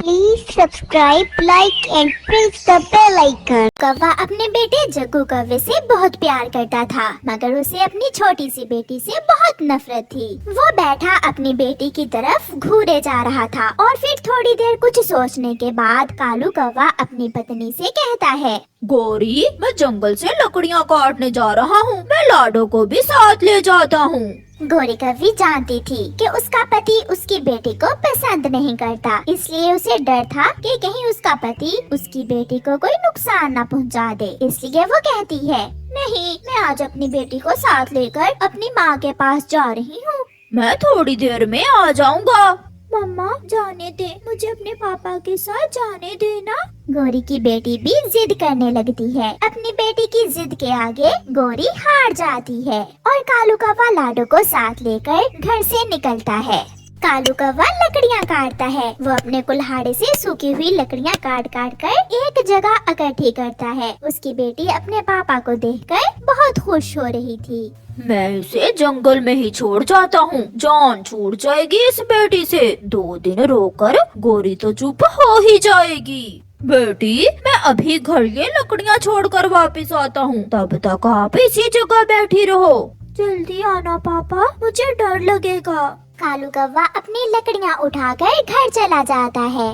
Please subscribe, like and press the bell icon. कौवा अपने बेटे जग्गू कौवे से बहुत प्यार करता था, मगर उसे अपनी छोटी सी बेटी से बहुत नफरत थी। वो बैठा अपनी बेटी की तरफ घूरे जा रहा था और फिर थोड़ी देर कुछ सोचने के बाद कालू कौवा अपनी पत्नी से कहता है, गौरी, मैं जंगल से लकड़ियाँ काटने जा रहा हूँ। मैं लाडो को भी साथ ले जाता हूँ। गौरी कौवी जानती थी कि उसका पति उसकी बेटी को पसंद नहीं करता, इसलिए उसे डर था कि कहीं उसका पति उसकी बेटी को कोई नुकसान न पहुंचा दे। इसलिए वो कहती है, नहीं, मैं आज अपनी बेटी को साथ लेकर अपनी माँ के पास जा रही हूँ। मैं थोड़ी देर में आ जाऊँगा। मम्मा, जाने दे, मुझे अपने पापा के साथ जाने देना। गौरी की बेटी भी जिद करने लगती है। अपनी बेटी की जिद के आगे गौरी हार जाती है और कालू कौवा लाडो को साथ लेकर घर से निकलता है। कालू कौवा लकड़ियाँ काटता है। वो अपने कुल्हाड़े से सूखी हुई लकड़ियाँ काट काट कर एक जगह इकट्ठी करता है। उसकी बेटी अपने पापा को देखकर बहुत खुश हो रही थी। मैं इसे जंगल में ही छोड़ जाता हूँ। जान छूट जाएगी इस बेटी से। 2 दिन रोकर गौरी तो चुप हो ही जाएगी। बेटी, मैं अभी घर ये लकड़ियाँ छोड़कर वापस आता हूँ। तब तक आप इसी जगह बैठी रहो। जल्दी आना पापा, मुझे डर लगेगा। कालू कौवा अपनी लकड़ियाँ उठाकर घर चला जाता है।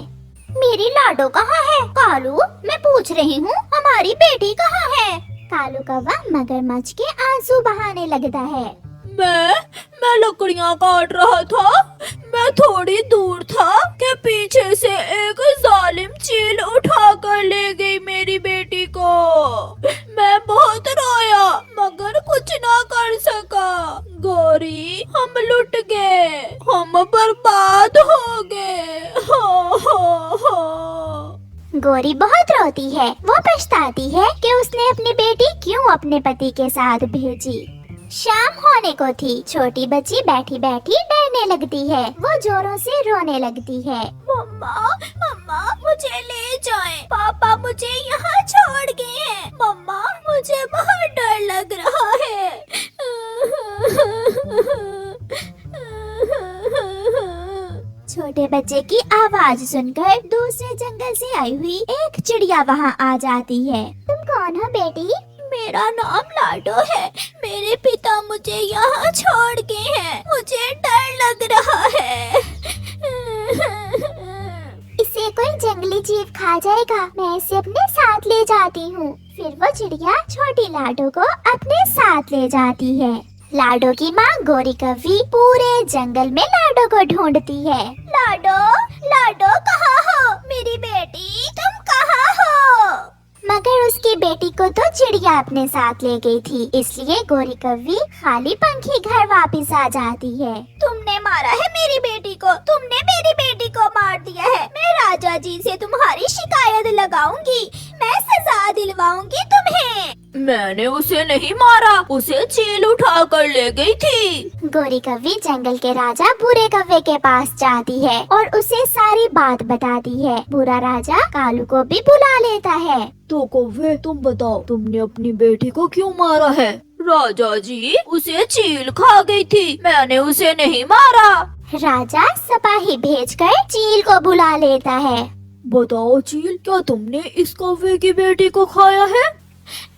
मेरी लाडो कहाँ है? कालू, मैं पूछ रही हूँ, हमारी बेटी कहाँ है? कालू कौवा मगरमच्छ के आंसू बहाने लगता है। मैं लकड़ियाँ काट रहा था। मैं थोड़ी दूर था कि पीछे से एक जालिम चील उठा कर ले गई मेरी बेटी को। मैं बहुत रोया मगर कुछ ना कर सका। गौरी, हम लुट गए, हम बर्बाद हो गए। गौरी बहुत रोती है। वो पछताती है कि उसने अपनी बेटी क्यों अपने पति के साथ भेजी। शाम होने को थी। छोटी बच्ची बैठी बैठी डरने लगती है। वो जोरों से रोने लगती है। मम्मा, मम्मा, मुझे ले जाएं। पापा मुझे यहाँ छोड़ गए हैं। मम्मा, मुझे बहुत डर लग रहा है। छोटे बच्चे की आवाज सुनकर दूसरे जंगल से आई हुई एक चिड़िया वहाँ आ जाती है। तुम कौन हो बेटी? मेरा नाम लाडो है। मेरे पिता मुझे यहाँ छोड़ गए हैं। मुझे डर लग रहा है। इसे कोई जंगली जीव खा जाएगा। मैं इसे अपने साथ ले जाती हूँ। फिर वो चिड़िया छोटी लाडो को अपने साथ ले जाती है। लाडो की माँ गौरी कौवी पूरे जंगल में लाडो को ढूंढती है। लाडो, लाडो, कहाँ हो? मेरी बेटी, तुम कहाँ हो? मगर उसकी बेटी को तो चिड़िया अपने साथ ले गई थी, इसलिए गौरी कौवी खाली पंखी घर वापस आ जाती है। तुमने मारा है मेरी बेटी को। तुमने मेरी बेटी को मार दिया है। मैं राजा जी से तुम्हारी शिकायत लगाऊंगी। मैं सजा दिलवाऊंगी तुम्हें। मैंने उसे नहीं मारा, उसे चील उठा कर ले गई थी। गौरी कौवी जंगल के राजा बुरे कौवे के पास जाती है और उसे सारी बात बताती है। बुरा राजा कालू को भी बुला लेता है। तो कौवे, तुम बताओ, तुमने अपनी बेटी को क्यों मारा है? राजा जी, उसे चील खा गई थी। मैंने उसे नहीं मारा। राजा सिपाही भेजकर चील को बुला लेता है। बताओ चील, क्या तुमने इस कौवे की बेटी को खाया है?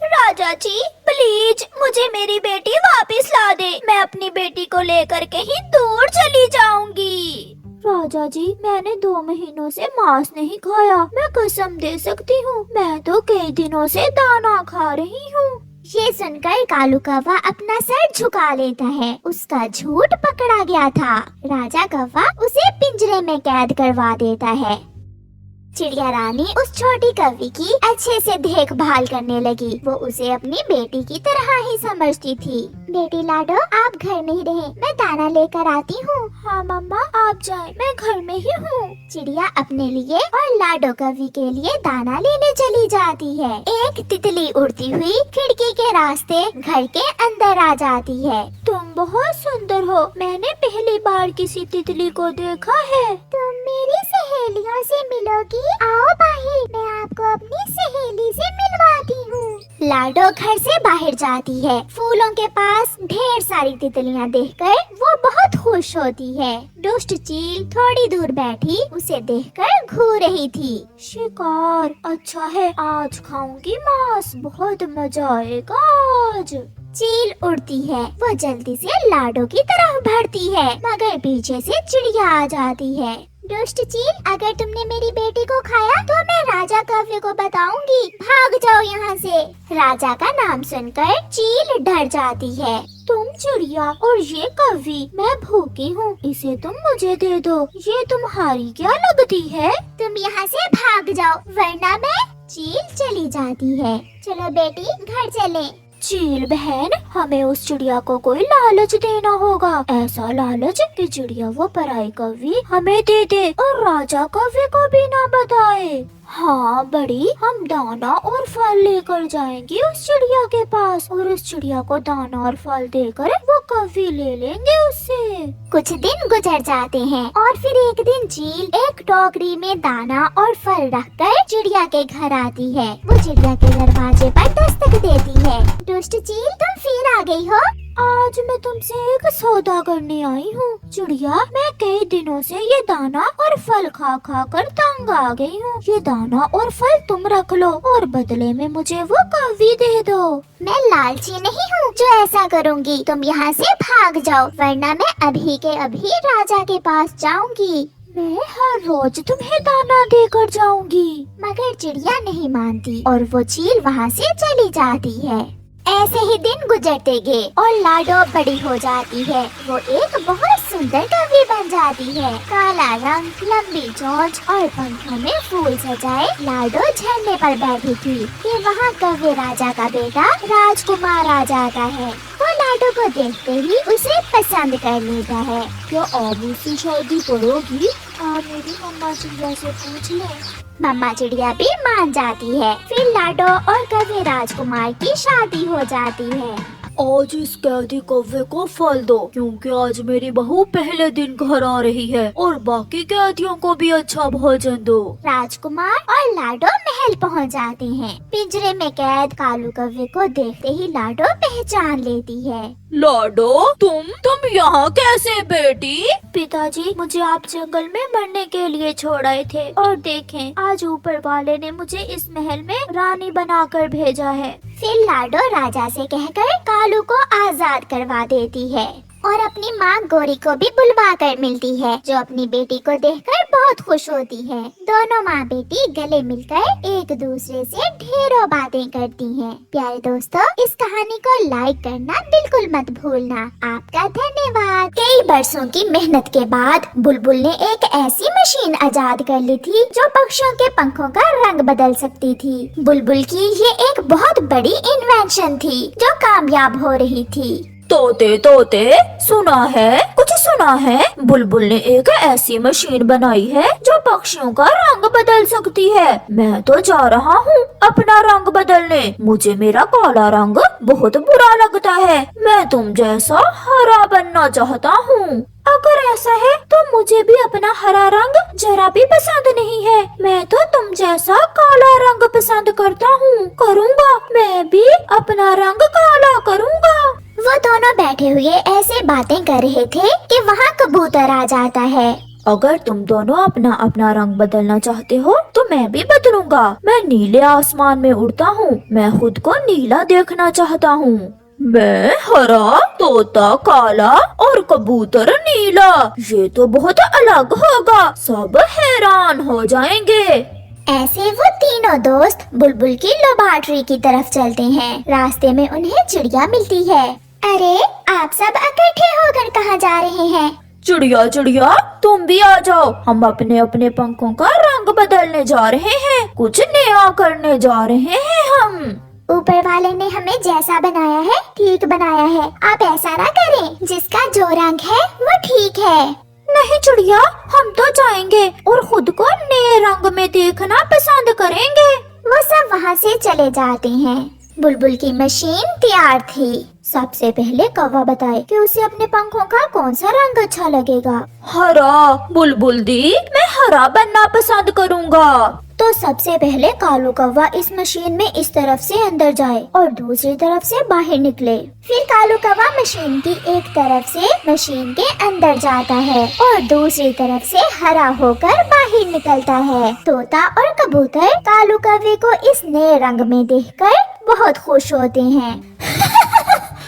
राजा जी, प्लीज मुझे मेरी बेटी वापस ला दे। मैं अपनी बेटी को लेकर कहीं दूर चली जाऊंगी। राजा जी, मैंने 2 महीनों से मांस नहीं खाया। मैं कसम दे सकती हूँ, मैं तो कई दिनों से दाना खा रही हूँ। ये सुनकर कालू कौवा अपना सर झुका लेता है। उसका झूठ पकड़ा गया था। राजा कौवा उसे पिंजरे में कैद करवा देता है। चिड़िया रानी उस छोटी कौवी की अच्छे से देखभाल करने लगी। वो उसे अपनी बेटी की तरह ही समझती थी। बेटी लाडो, आप घर में ही रहे, मैं दाना लेकर आती हूँ। हाँ मम्मा, आप जाएं, मैं घर में ही हूँ। चिड़िया अपने लिए और लाडो कौवी के लिए दाना लेने चली जाती है। एक तितली उड़ती हुई खिड़की के रास्ते घर के अंदर आ जाती है। तुम बहुत सुंदर हो। मैंने पहली बार किसी तितली को देखा है। तुम मेरी सहेलियों से मिलोगी? आओ बाहिर, मैं आपको अपनी सहेली से मिलवाती हूँ। लाडो घर से बाहर जाती है। फूलों के पास ढेर सारी तितलियां देखकर वो बहुत खुश होती है। दुष्ट चील थोड़ी दूर बैठी उसे देखकर घूर रही थी। शिकार अच्छा है, आज खाऊंगी मांस, बहुत मजा आएगा आज। चील उड़ती है। वो जल्दी से लाडो की तरफ बढ़ती है, मगर पीछे से चिड़िया आ जाती है। दुष्ट चील, अगर तुमने मेरी बेटी को खाया तो मैं राजा कव्य को बताऊंगी, भाग जाओ यहाँ से। राजा का नाम सुनकर चील डर जाती है। तुम चिड़िया और ये कव्य, मैं भूखी हूँ, इसे तुम मुझे दे दो। ये तुम्हारी क्या लगती है? तुम यहाँ से भाग जाओ वरना मैं। चील चली जाती है। चलो बेटी घर चले। चील बहन, हमें उस चिड़िया को कोई लालच देना होगा, ऐसा लालच कि चिड़िया वो पराई कव्य हमें दे दे और राजा कव्य को भी ना बताए। हाँ बड़ी, हम दाना और फल लेकर जाएंगे उस चिड़िया के पास और उस चिड़िया को दाना और फल देकर वो कव्य ले लेंगे उससे। कुछ दिन गुजर जाते हैं और फिर एक दिन चील एक टोकरी में दाना और फल रखकर चिड़िया के घर आती है। वो चिड़िया के दरवाजे पर दस्तक देती है। दुष्ट चील, तुम फिर आ गई हो? आज मैं तुमसे एक सौदा करने आई हूँ। चिड़िया, मैं कई दिनों से ये दाना और फल खा खा कर तंग आ गई हूँ। ये दाना और फल तुम रख लो और बदले में मुझे वो कव्य दे दो। मैं लालची नहीं हूँ जो ऐसा करूँगी। तुम यहाँ से भाग जाओ वरना मैं अभी के अभी राजा के पास जाऊँगी। मैं हर रोज तुम्हें दाना देकर जाऊंगी। मगर चिड़िया नहीं मानती और वो चील वहाँ से चली जाती है। ऐसे ही दिन गुजरते गए और लाडो बड़ी हो जाती है। वो एक बहुत सुंदर कव्य बन जाती है। काला रंग, लंबी चोंच और पंखों में फूल सजाए लाडो झरने पर बैठी थी कि वहाँ कव्य राजा का बेटा राजकुमार आ जाता है। वो लाडो को देखते ही उसे पसंद कर लेता है। क्या आप उससे शादी करोगी? आप मेरी मम्मा चिड़िया से पूछ ले। मम्मा चिड़िया भी मान जाती है। फिर लाडो और कव्य राजकुमार की शादी हो जाती है। आज इस कैदी कव्वे को फल दो, क्योंकि आज मेरी बहू पहले दिन घर आ रही है और बाकी कैदियों को भी अच्छा भोजन दो। राजकुमार और लाडो महल पहुंच जाते हैं। पिंजरे में कैद कालू कव्वे को देखते ही लाडो पहचान लेती है। लाडो, तुम यहाँ कैसे बेटी? पिताजी, मुझे आप जंगल में मरने के लिए छोड़ आए थे और देखें, आज ऊपर वाले ने मुझे इस महल में रानी बनाकर भेजा है। फिर लाडो राजा से कहकर कालू को आजाद करवा देती है और अपनी माँ गौरी को भी बुलवा कर मिलती है, जो अपनी बेटी को देखकर बहुत खुश होती है। दोनों माँ बेटी गले मिलकर एक दूसरे से ढेरों बातें करती हैं। प्यारे दोस्तों, इस कहानी को लाइक करना बिल्कुल मत भूलना। आपका धन्यवाद। कई बरसों की मेहनत के बाद बुलबुल ने एक ऐसी मशीन आजाद कर ली थी जो पक्षियों के पंखों का रंग बदल सकती थी। बुलबुल की ये एक बहुत बड़ी इन्वेंशन थी जो कामयाब हो रही थी। तोते सुना है बुलबुल ने एक ऐसी मशीन बनाई है जो पक्षियों का रंग बदल सकती है। मैं तो जा रहा हूँ अपना रंग बदलने। मुझे मेरा काला रंग बहुत बुरा लगता है। मैं तुम जैसा हरा बनना चाहता हूँ। अगर ऐसा है तो मुझे भी अपना हरा रंग जरा भी पसंद नहीं है। मैं तो तुम जैसा काला रंग पसंद करता हूँ। करूँगा, मैं भी अपना रंग काला करूँगा। वो दोनों बैठे हुए ऐसे बातें कर रहे थे कि वहाँ कबूतर आ जाता है। अगर तुम दोनों अपना अपना रंग बदलना चाहते हो तो मैं भी बदलूंगा। मैं नीले आसमान में उड़ता हूँ। मैं खुद को नीला देखना चाहता हूँ। मैं हरा, तोता काला और कबूतर नीला। ये तो बहुत अलग होगा। सब हैरान हो जाएंगे। ऐसे वो तीनों दोस्त बुलबुल की लेबोरेटरी की तरफ चलते हैं। रास्ते में उन्हें चिड़िया मिलती है। अरे, आप सब इकट्ठे होकर कहाँ जा रहे हैं? चिड़िया, तुम भी आ जाओ। हम अपने अपने पंखों का रंग बदलने जा रहे हैं। कुछ नया करने जा रहे हैं हम। ऊपर वाले ने हमें जैसा बनाया है ठीक बनाया है। आप ऐसा ना करें। जिसका जो रंग है वो ठीक है। नहीं चिड़िया, हम तो जाएंगे और खुद को नए रंग में देखना पसंद करेंगे। वो सब वहाँ से चले जाते हैं। बुलबुल की मशीन तैयार थी। सबसे पहले कौवा बताए कि उसे अपने पंखों का कौन सा रंग अच्छा लगेगा। हरा। बुलबुल दी, मैं हरा बनना पसंद करूँगा। तो सबसे पहले कालू कौवा इस मशीन में इस तरफ से अंदर जाए और दूसरी तरफ से बाहर निकले। फिर कालू कौवा मशीन की एक तरफ से मशीन के अंदर जाता है और दूसरी तरफ से हरा होकर बाहर निकलता है। तोता और कबूतर कालू कौवे को इस नए रंग में देखकर बहुत खुश होते हैं।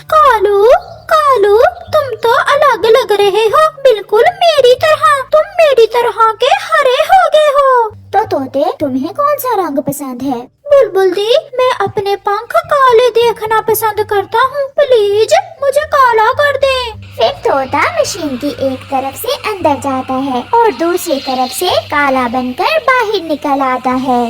कालू कालू, तुम तो अलग लग रहे हो, बिल्कुल मेरी तरह। तुम मेरी तरह के हरे हो गए हो। तो तोते, तुम्हें कौन सा रंग पसंद है? बुलबुल दी, मैं अपने पंख काले देखना पसंद करता हूँ, प्लीज मुझे काला कर दे। फिर तोता मशीन की एक तरफ से अंदर जाता है और दूसरी तरफ से काला बनकर बाहर निकल आता है।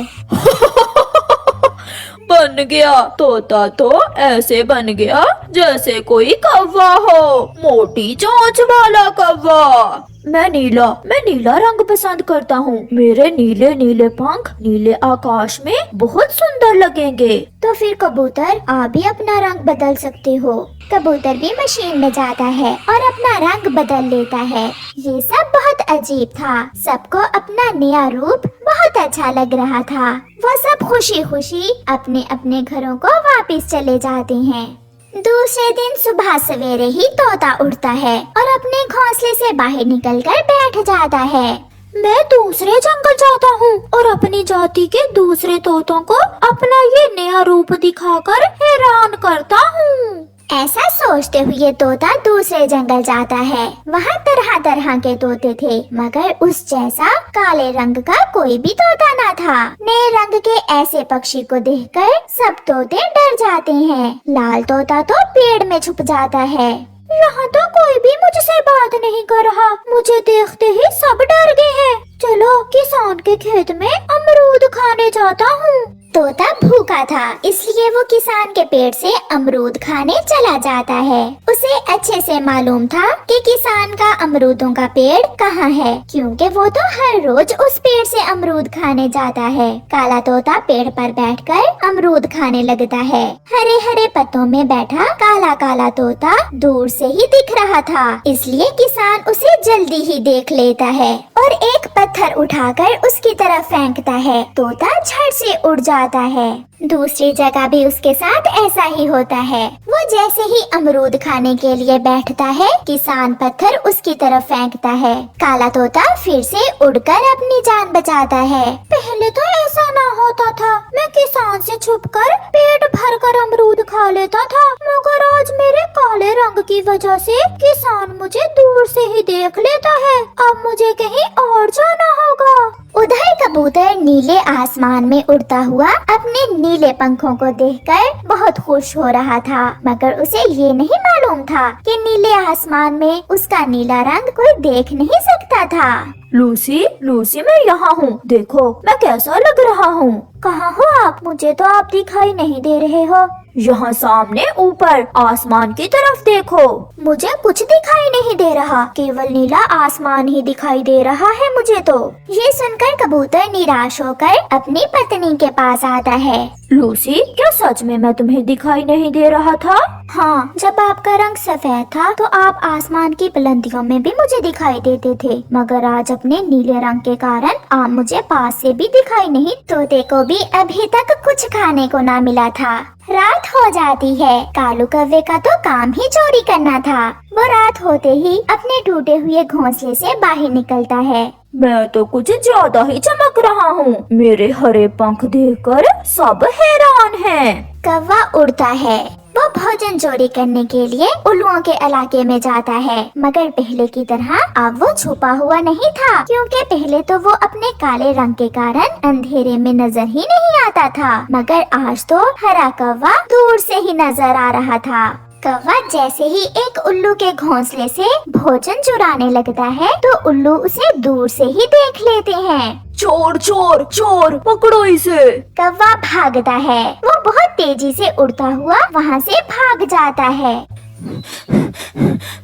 बन गया, तोता तो ऐसे बन गया जैसे कोई कौवा हो, मोटी चोंच वाला कौवा। मैं नीला रंग पसंद करता हूँ। मेरे नीले नीले पंख नीले आकाश में बहुत सुंदर लगेंगे। तो फिर कबूतर, आप भी अपना रंग बदल सकते हो। कबूतर भी मशीन में जाता है और अपना रंग बदल लेता है। ये सब बहुत अजीब था। सबको अपना नया रूप बहुत अच्छा लग रहा था। वो सब खुशी खुशी अपने अपने घरों को वापस चले जाते हैं। दूसरे दिन सुबह सवेरे ही तोता उठता है और अपने घोंसले से बाहर निकलकर बैठ जाता है। मैं दूसरे जंगल जाता हूँ और अपनी जाति के दूसरे तोतों को अपना ये नया रूप दिखाकर हैरान करता हूँ। ऐसा सोचते हुए तोता दूसरे जंगल जाता है। वहाँ तरह तरह के तोते थे, मगर उस जैसा काले रंग का कोई भी तोता न था। नए रंग के ऐसे पक्षी को देखकर सब तोते डर जाते हैं। लाल तोता तो पेड़ में छुप जाता है। यहाँ तो कोई भी मुझसे बात नहीं कर रहा। मुझे देखते ही सब डर गए हैं। चलो किसान के खेत में अमरूद खाने जाता हूँ। तोता भूखा था, इसलिए वो किसान के पेड़ से अमरूद खाने चला जाता है। उसे अच्छे से मालूम था कि किसान का अमरूदों का पेड़ कहाँ है, क्योंकि वो तो हर रोज उस पेड़ से अमरूद खाने जाता है। काला तोता पेड़ पर बैठकर अमरूद खाने लगता है। हरे हरे पत्तों में बैठा काला काला तोता दूर से ही दिख रहा था, इसलिए किसान उसे जल्दी ही देख लेता है और एक पत्थर उठाकर उसकी तरफ फेंकता है। तोता झट से उड़ जाता है। दूसरी जगह भी उसके साथ ऐसा ही होता है। वो जैसे ही अमरूद खाने के लिए बैठता है, किसान पत्थर उसकी तरफ फेंकता है। काला तोता फिर से उड़कर अपनी जान बचाता है। पहले तो ऐसा ना होता था, मैं किसान से छुपकर पेट भरकर अमरूद खा लेता था, मगर आज मेरे काले रंग की वजह से किसान मुझे दूर से ही देख लेता है। अब मुझे कहीं और जाना होगा। उधर कबूतर नीले आसमान में उड़ता हुआ अपने नीले पंखों को देखकर बहुत खुश हो रहा था, मगर उसे ये नहीं मालूम था कि नीले आसमान में उसका नीला रंग कोई देख नहीं सकता था। लूसी, लूसी, मैं यहाँ हूँ, देखो मैं कैसा लग रहा हूँ। कहाँ हो आप? मुझे तो आप दिखाई नहीं दे रहे हो। यहाँ सामने ऊपर आसमान की तरफ देखो। मुझे कुछ दिखाई नहीं दे रहा, केवल नीला आसमान ही दिखाई दे रहा है मुझे तो। ये सुनकर कबूतर निराश होकर अपनी पत्नी के पास आता है। लूसी, क्या सच में मैं तुम्हें दिखाई नहीं दे रहा था? हाँ, जब आपका रंग सफेद था तो आप आसमान की बुलंदियों में भी मुझे दिखाई देते थे, मगर आज अपने नीले रंग के कारण आप मुझे पास से भी दिखाई नहीं। तोते को भी अभी तक कुछ खाने को ना मिला था। रात हो जाती है। कालू कौवे का तो काम ही चोरी करना था। वो रात होते ही अपने टूटे हुए घोंसले से बाहर निकलता है। मैं तो कुछ ज्यादा ही चमक रहा हूँ। मेरे हरे पंख देखकर सब हैरान हैं। कौवा उड़ता है। वो भोजन चोरी करने के लिए उल्लुओं के इलाके में जाता है, मगर पहले की तरह अब वो छुपा हुआ नहीं था, क्योंकि पहले तो वो अपने काले रंग के कारण अंधेरे में नजर ही नहीं आता था, मगर आज तो हरा कौवा दूर से ही नजर आ रहा था। कौवा जैसे ही एक उल्लू के घोंसले से भोजन चुराने लगता है तो उल्लू उसे दूर से ही देख लेते हैं। चोर चोर चोर, पकड़ो इसे। कौवा भागता है। वो बहुत तेजी से उड़ता हुआ वहाँ से भाग जाता है।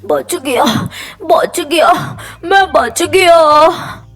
बच गया, बच गया, मैं बच गया।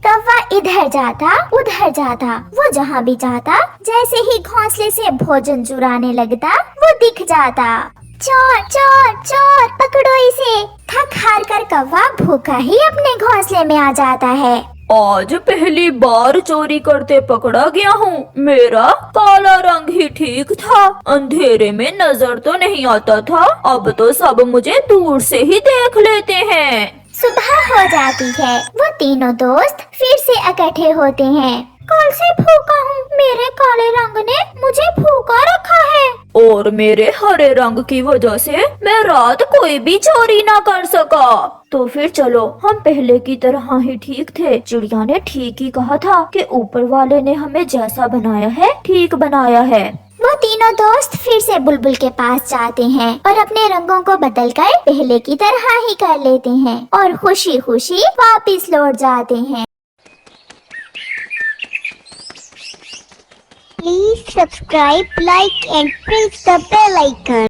कौवा इधर जाता उधर जाता, वो जहाँ भी जाता जैसे ही घोंसले से भोजन चुराने लगता वो दिख जाता। चोर चोर चोर, पकड़ो इसे। थक हार कर कौवा भूखा ही अपने घोंसले में आ जाता है। आज पहली बार चोरी करते पकड़ा गया हूँ। मेरा काला रंग ही ठीक था, अंधेरे में नजर तो नहीं आता था। अब तो सब मुझे दूर से ही देख लेते हैं। सुबह हो जाती है। वो तीनों दोस्त फिर से इकट्ठे होते हैं। कल से भूखा हूँ, मेरे काले रंग ने मुझे भूखा रखा है। और मेरे हरे रंग की वजह से मैं रात कोई भी चोरी ना कर सका। तो फिर चलो, हम पहले की तरह ही ठीक थे। चिड़िया ने ठीक ही कहा था कि ऊपर वाले ने हमें जैसा बनाया है ठीक बनाया है। वो तीनों दोस्त फिर से बुलबुल के पास जाते हैं और अपने रंगों को बदलकर पहले की तरह ही कर लेते हैं और खुशी खुशी वापस लौट जाते हैं। Please subscribe, like and press the bell icon.